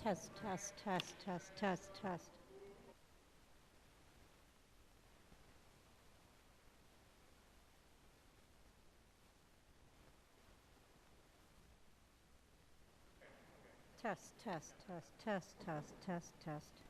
Test, test, test, test, test, test. Test, test, test, test, test, test, test.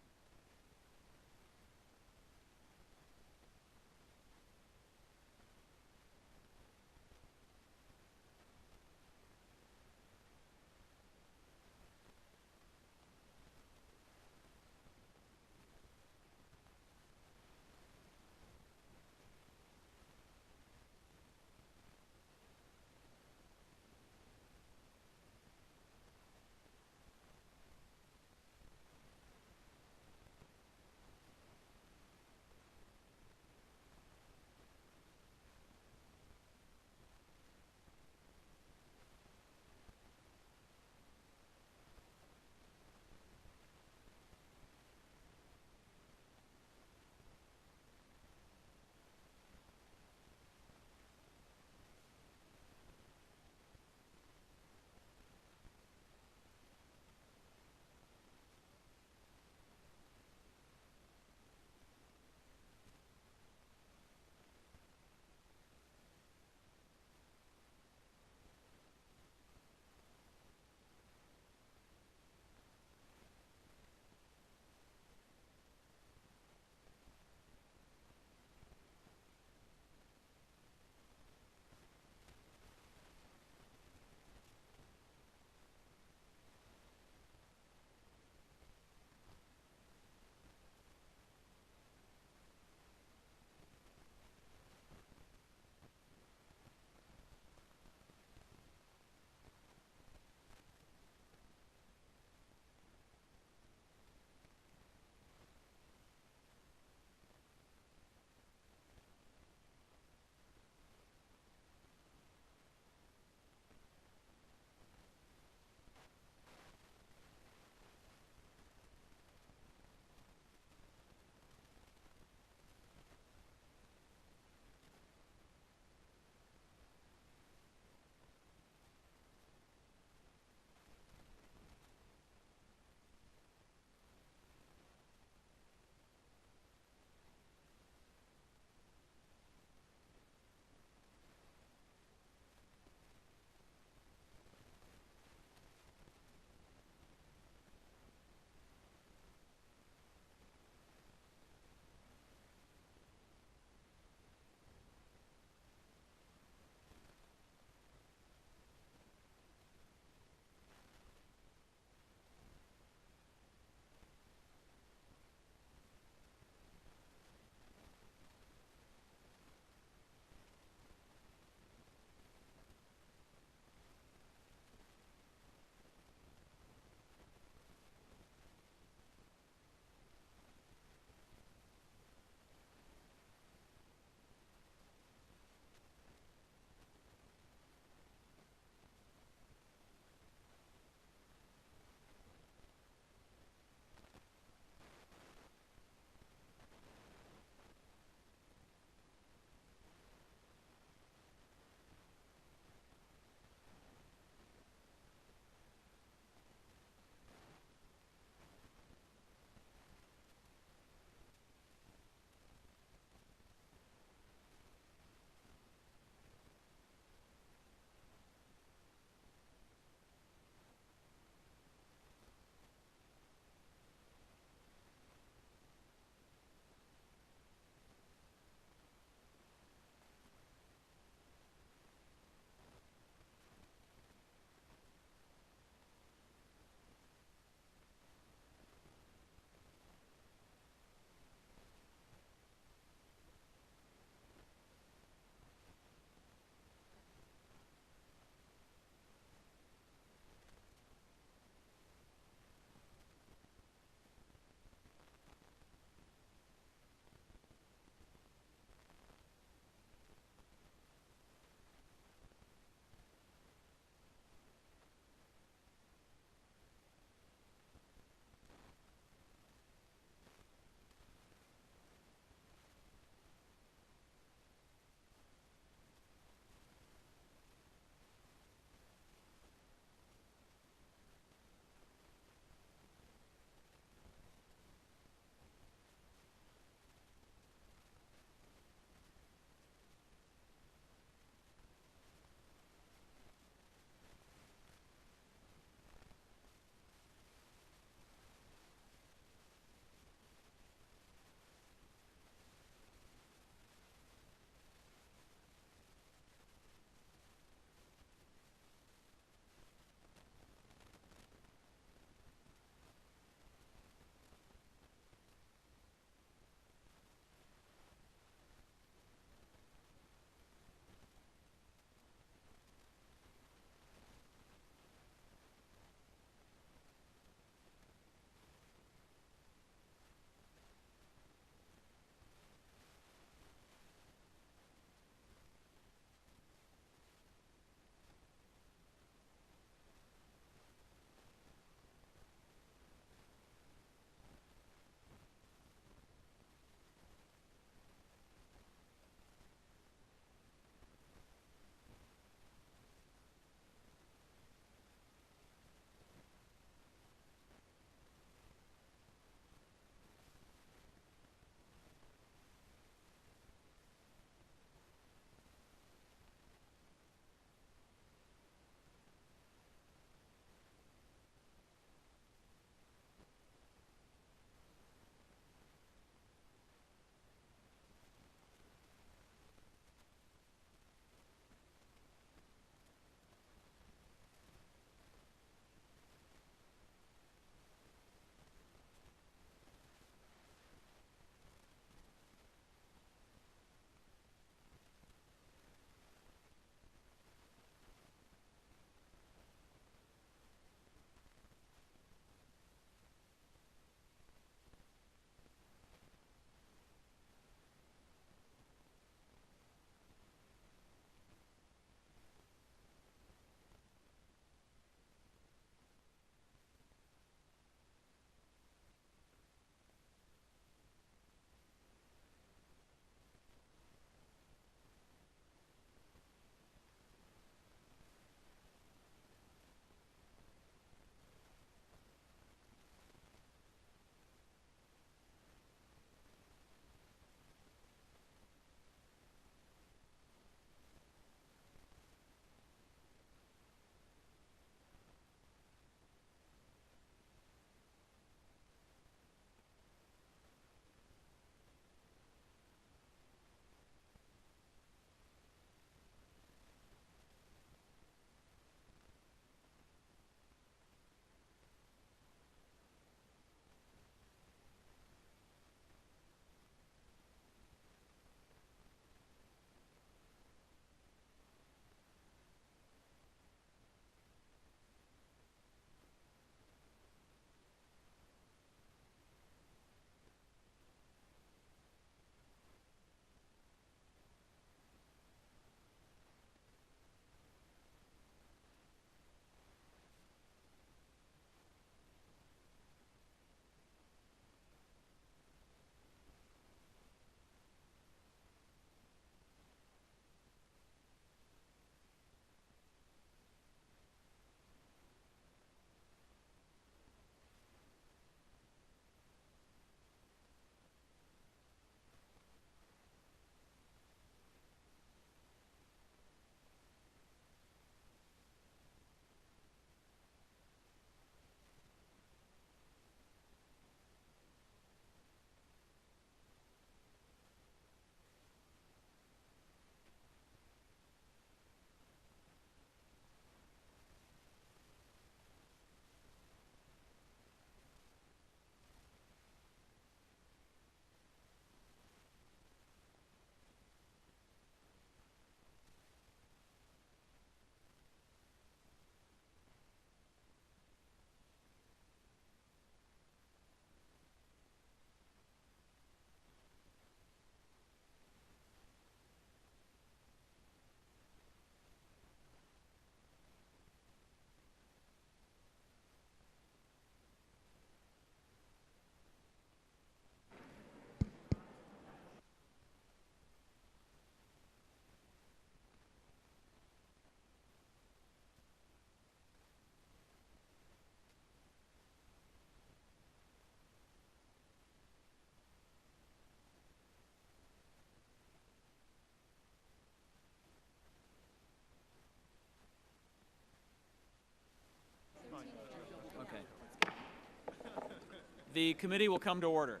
The committee will come to order.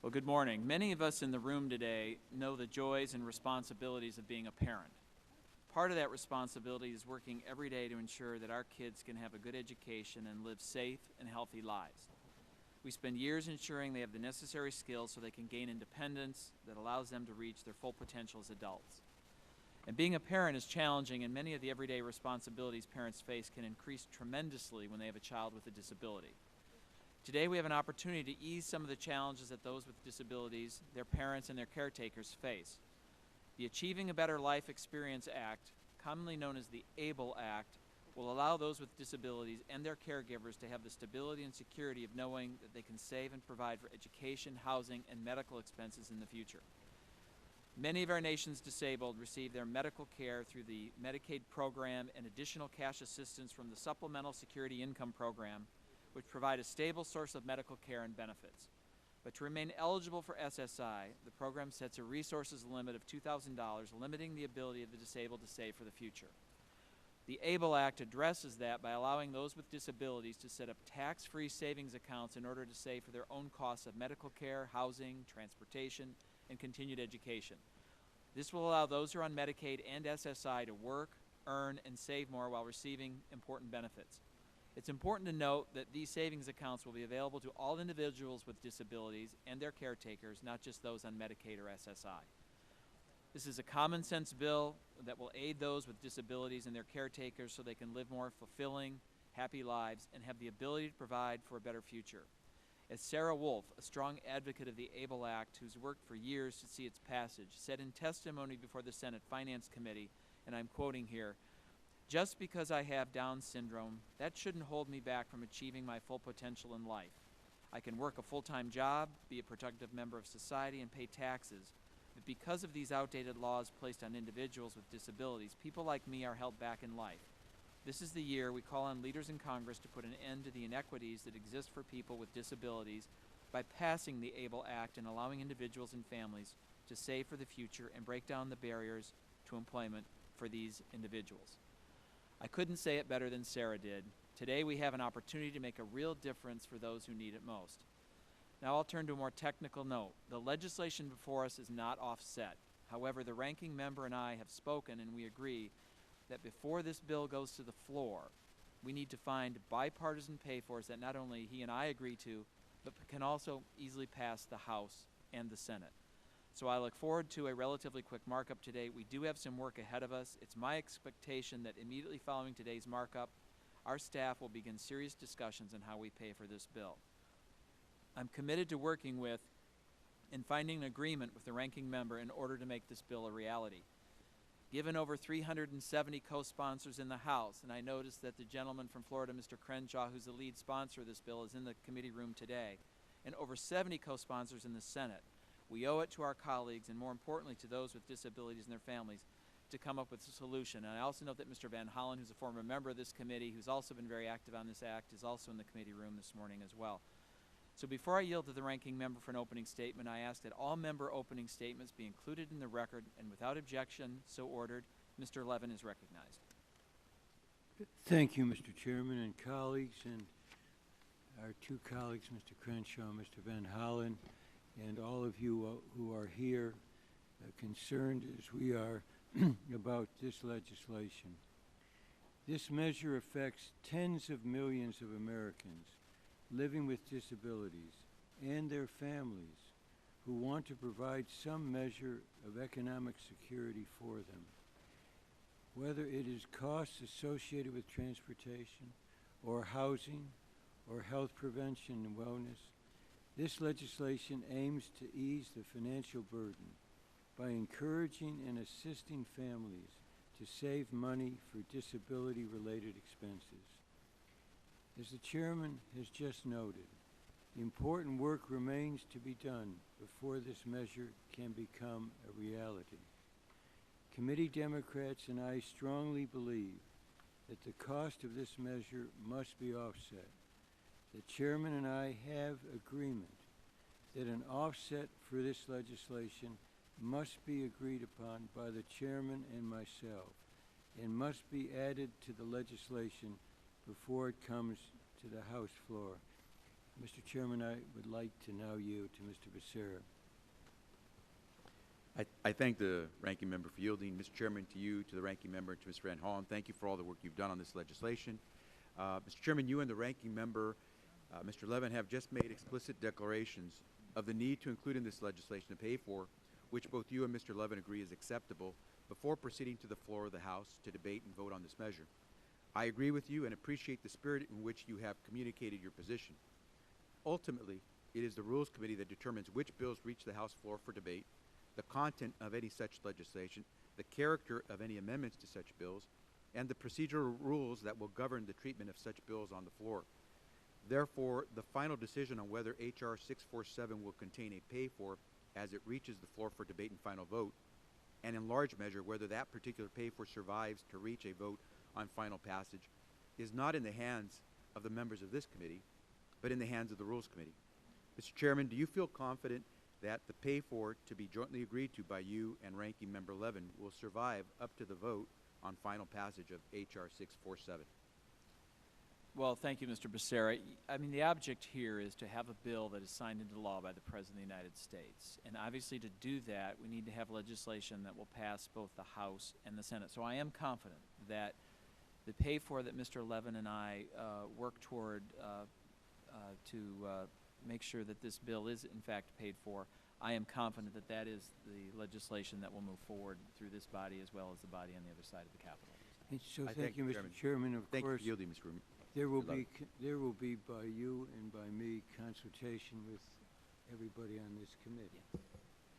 Well, good morning. Many of us in the room today know the joys and responsibilities of being a parent. Part of that responsibility is working every day to ensure that our kids can have a good education and live safe and healthy lives. We spend years ensuring they have the necessary skills so they can gain independence that allows them to reach their full potential as adults. And being a parent is challenging, and many of the everyday responsibilities parents face can increase tremendously when they have a child with a disability. Today we have an opportunity to ease some of the challenges that those with disabilities, their parents, and their caretakers face. The Achieving a Better Life Experience Act, commonly known as the ABLE Act, will allow those with disabilities and their caregivers to have the stability and security of knowing that they can save and provide for education, housing, and medical expenses in the future. Many of our nation's disabled receive their medical care through the Medicaid program and additional cash assistance from the Supplemental Security Income Program, which provide a stable source of medical care and benefits. But to remain eligible for SSI, the program sets a resources limit of $2,000, limiting the ability of the disabled to save for the future. The ABLE Act addresses that by allowing those with disabilities to set up tax-free savings accounts in order to save for their own costs of medical care, housing, transportation, and continued education. This will allow those who are on Medicaid and SSI to work, earn, and save more while receiving important benefits. It's important to note that these savings accounts will be available to all individuals with disabilities and their caretakers, not just those on Medicaid or SSI. This is a common sense bill that will aid those with disabilities and their caretakers so they can live more fulfilling, happy lives and have the ability to provide for a better future. As Sarah Wolf, a strong advocate of the ABLE Act who's worked for years to see its passage, said in testimony before the Senate Finance Committee, and I'm quoting here, "Just because I have Down syndrome, that shouldn't hold me back from achieving my full potential in life. I can work a full-time job, be a productive member of society, and pay taxes. But because of these outdated laws placed on individuals with disabilities, people like me are held back in life. This is the year we call on leaders in Congress to put an end to the inequities that exist for people with disabilities by passing the ABLE Act and allowing individuals and families to save for the future and break down the barriers to employment for these individuals." I couldn't say it better than Sarah did. Today we have an opportunity to make a real difference for those who need it most. Now I'll turn to a more technical note. The legislation before us is not offset. However, the ranking member and I have spoken, and we agree that before this bill goes to the floor, we need to find bipartisan pay-fors that not only he and I agree to, but can also easily pass the House and the Senate. So I look forward to a relatively quick markup today. We do have some work ahead of us. It's my expectation that immediately following today's markup, our staff will begin serious discussions on how we pay for this bill. I'm committed to working with and finding an agreement with the ranking member in order to make this bill a reality. Given over 370 co-sponsors in the House, and I noticed that the gentleman from Florida, Mr. Crenshaw, who's the lead sponsor of this bill, is in the committee room today, and over 70 co-sponsors in the Senate, we owe it to our colleagues, and more importantly to those with disabilities and their families, to come up with a solution. And I also note that Mr. Van Hollen, who's a former member of this committee, who's also been very active on this act, is also in the committee room this morning as well. So before I yield to the ranking member for an opening statement, I ask that all member opening statements be included in the record, and without objection, so ordered. Mr. Levin is recognized. Thank you, Mr. Chairman and colleagues, and our two colleagues, Mr. Crenshaw and Mr. Van Hollen, and all of you who are here concerned as we are about this legislation. This measure affects tens of millions of Americans living with disabilities and their families who want to provide some measure of economic security for them. Whether it is costs associated with transportation or housing or health prevention and wellness, this legislation aims to ease the financial burden by encouraging and assisting families to save money for disability-related expenses. As the chairman has just noted, important work remains to be done before this measure can become a reality. Committee Democrats and I strongly believe that the cost of this measure must be offset the chairman and I have agreement that an offset for this legislation must be agreed upon by the chairman and myself and must be added to the legislation before it comes to the House floor. Mr. Chairman, I would like to now yield to Mr. Becerra. I thank the ranking member for yielding. Mr. Chairman, to you, to the ranking member, and to Mr. Van Hollen, thank you for all the work you've done on this legislation. Mr. Chairman, you and the ranking member, Mr. Levin, have just made explicit declarations of the need to include in this legislation a pay-for, which both you and Mr. Levin agree is acceptable, before proceeding to the floor of the House to debate and vote on this measure. I agree with you and appreciate the spirit in which you have communicated your position. Ultimately, it is the Rules Committee that determines which bills reach the House floor for debate, the content of any such legislation, the character of any amendments to such bills, and the procedural rules that will govern the treatment of such bills on the floor. Therefore, the final decision on whether H.R. 647 will contain a pay-for as it reaches the floor for debate and final vote, and in large measure whether that particular pay-for survives to reach a vote on final passage, is not in the hands of the members of this committee, but in the hands of the Rules Committee. Mr. Chairman, do you feel confident that the pay-for to be jointly agreed to by you and Ranking Member Levin will survive up to the vote on final passage of H.R. 647? Well, thank you, Mr. Becerra. I mean, the object here is to have a bill that is signed into law by the President of the United States. And obviously to do that, we need to have legislation that will pass both the House and the Senate. So I am confident that the pay-for that Mr. Levin and I work toward to make sure that this bill is in fact paid for, I am confident that that is the legislation that will move forward through this body as well as the body on the other side of the Capitol. And so I thank you, Mr. Chairman. Of Thank you course, for yielding, Mr. there will Levin. be by you and by me consultation with everybody on this committee.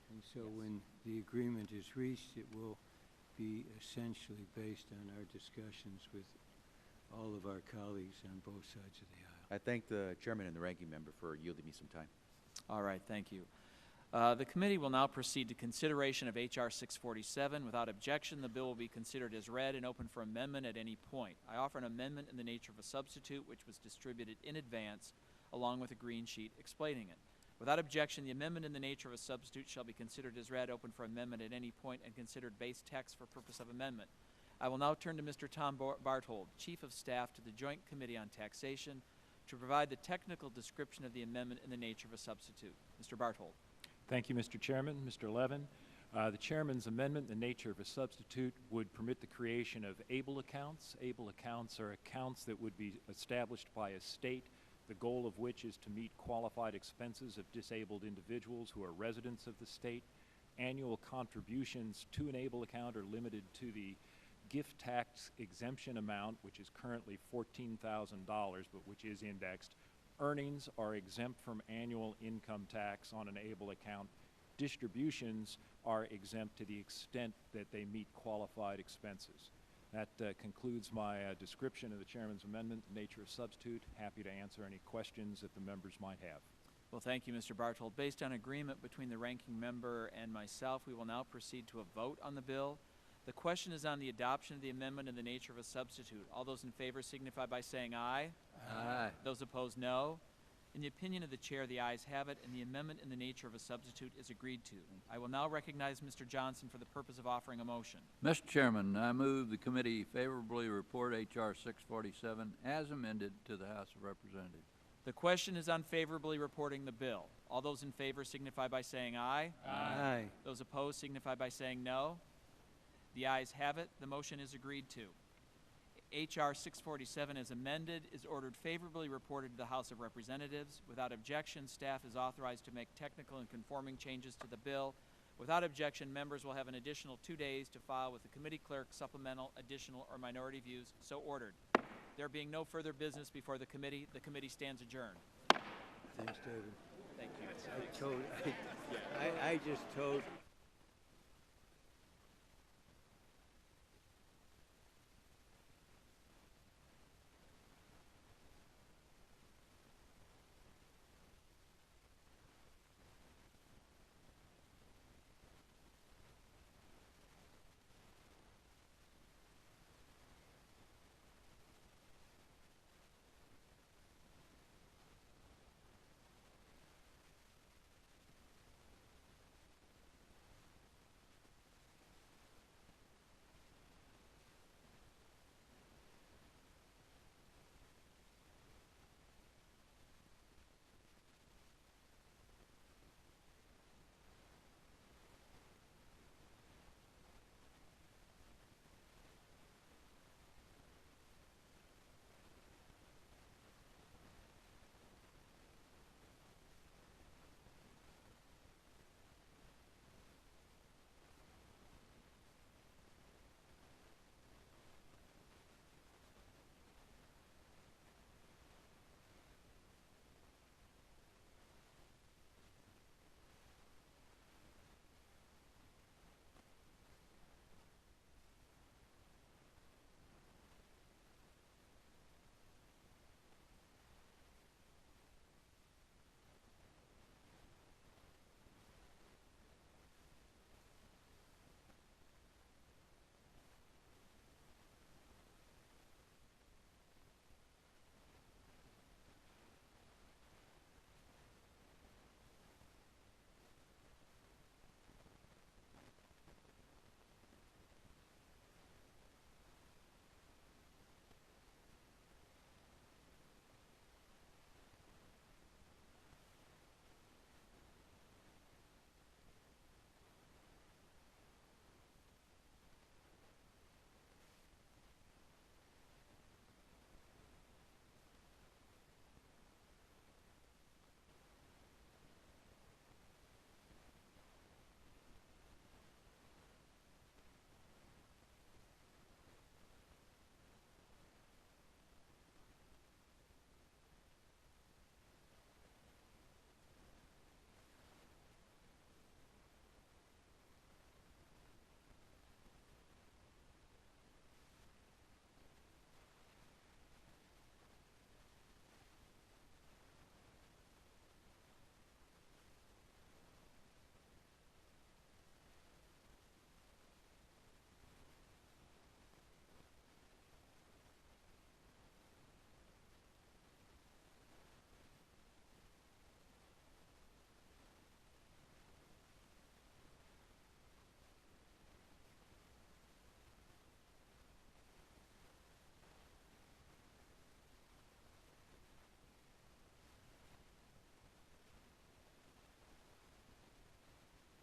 And so when the agreement is reached, it will be essentially based on our discussions with all of our colleagues on both sides of the aisle. I thank the chairman and the ranking member for yielding me some time. All right, thank you. The committee will now proceed to consideration of H.R. 647. Without objection, the bill will be considered as read and open for amendment at any point. I offer an amendment in the nature of a substitute, which was distributed in advance, along with a green sheet explaining it. Without objection, the amendment in the nature of a substitute shall be considered as read, open for amendment at any point, and considered base text for purpose of amendment. I will now turn to Mr. Tom Barthold, Chief of Staff to the Joint Committee on Taxation, to provide the technical description of the amendment in the nature of a substitute. Mr. Barthold. Thank you, Mr. Chairman. Mr. Levin, the Chairman's amendment in the nature of a substitute would permit the creation of ABLE accounts. ABLE accounts are accounts that would be established by a state, the goal of which is to meet qualified expenses of disabled individuals who are residents of the state. Annual contributions to an ABLE account are limited to the gift tax exemption amount, which is currently $14,000, but which is indexed. Earnings are exempt from annual income tax on an ABLE account. Distributions are exempt to the extent that they meet qualified expenses. That concludes my description of the Chairman's amendment, the nature of substitute. Happy to answer any questions that the members might have. Well, thank you, Mr. Barthold. Based on agreement between the ranking member and myself, we will now proceed to a vote on the bill. The question is on the adoption of the amendment in the nature of a substitute. All those in favor signify by saying aye. Aye. Those opposed, no. In the opinion of the chair, the ayes have it, and the amendment in the nature of a substitute is agreed to. I will now recognize Mr. Johnson for the purpose of offering a motion. Mr. Chairman, I move the committee favorably report H.R. 647 as amended to the House of Representatives. The question is on favorably reporting the bill. All those in favor signify by saying aye. Aye. Those opposed signify by saying no. The ayes have it. The motion is agreed to. H.R. 647 as amended is ordered favorably reported to the House of Representatives. Without objection, staff is authorized to make technical and conforming changes to the bill. Without objection, members will have an additional 2 days to file with the committee clerk supplemental, additional, or minority views so ordered. There being no further business before the committee stands adjourned. Thanks, David. Thank you. I just told